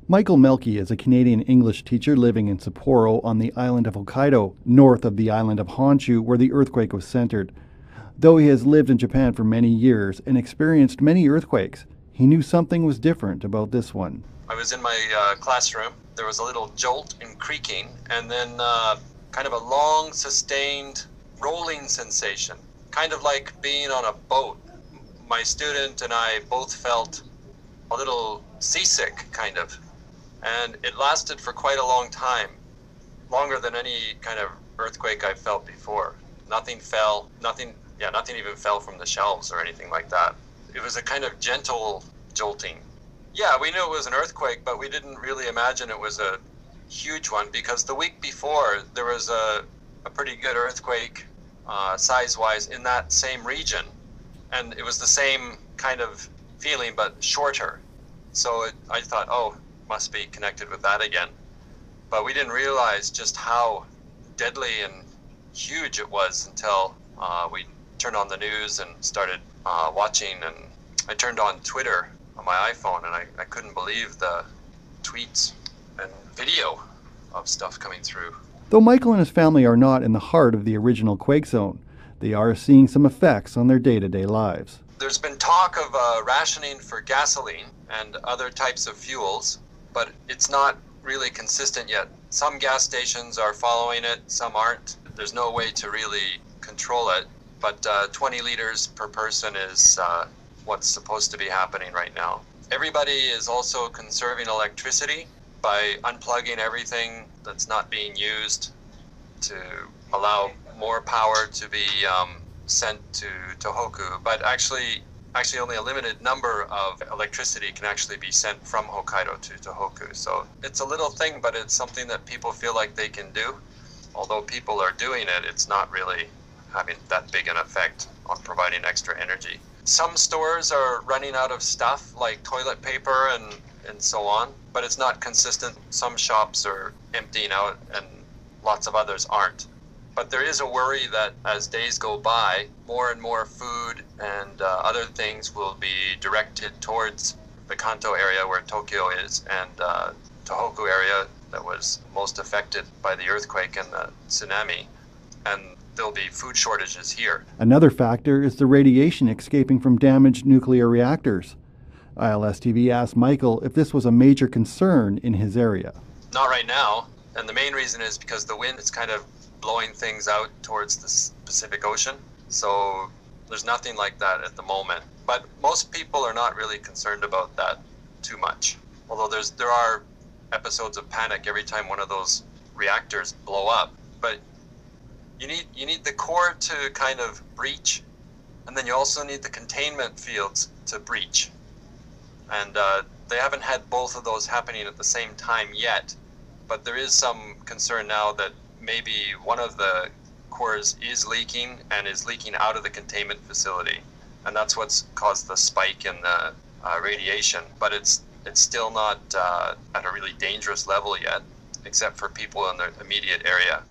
Michael Mielke is a Canadian English teacher living in Sapporo on the island of Hokkaido, north of the island of Honshu, where the earthquake was centered. Though he has lived in Japan for many years and experienced many earthquakes, he knew something was different about this one. I was in my classroom. There was a little jolt and creaking, and then kind of a long, sustained rolling sensation, kind of like being on a boat. My student and I both felt a little seasick, kind of. And it lasted for quite a long time, longer than any kind of earthquake I've felt before. Nothing even fell from the shelves or anything like that. It was a kind of gentle jolting. Yeah, we knew it was an earthquake, but we didn't really imagine it was a huge one, because the week before there was a pretty good earthquake size-wise in that same region. And it was the same kind of feeling, but shorter. So I thought, oh, must be connected with that again. But we didn't realize just how deadly and huge it was until we turned on the news and started watching. And I turned on Twitter on my iPhone, and I couldn't believe the tweets and video of stuff coming through. Though Michael and his family are not in the heart of the original quake zone, they are seeing some effects on their day-to-day lives. There's been talk of rationing for gasoline and other types of fuels, but it's not really consistent yet. Some gas stations are following it, some aren't. There's no way to really control it, but 20 liters per person is what's supposed to be happening right now. Everybody is also conserving electricity by unplugging everything that's not being used to allow more power to be sent to Tohoku, but actually only a limited number of electricity can actually be sent from Hokkaido to Tohoku. So it's a little thing, but it's something that people feel like they can do. Although people are doing it, it's not really having that big an effect on providing extra energy. Some stores are running out of stuff like toilet paper and so on, but it's not consistent. Some shops are emptying out and lots of others aren't. But there is a worry that as days go by, more and more food and other things will be directed towards the Kanto area where Tokyo is, and Tohoku area that was most affected by the earthquake and the tsunami. And there'll be food shortages here. Another factor is the radiation escaping from damaged nuclear reactors. ILStv asked Michael if this was a major concern in his area. Not right now, and the main reason is because the wind is kind of blowing things out towards the Pacific Ocean. So there's nothing like that at the moment. But most people are not really concerned about that too much. Although there are episodes of panic every time one of those reactors blow up. But you need the core to kind of breach, and then you also need the containment fields to breach. And they haven't had both of those happening at the same time yet. But there is some concern now that maybe one of the cores is leaking and is leaking out of the containment facility, and that's what's caused the spike in the radiation. But it's still not at a really dangerous level yet, except for people in the immediate area.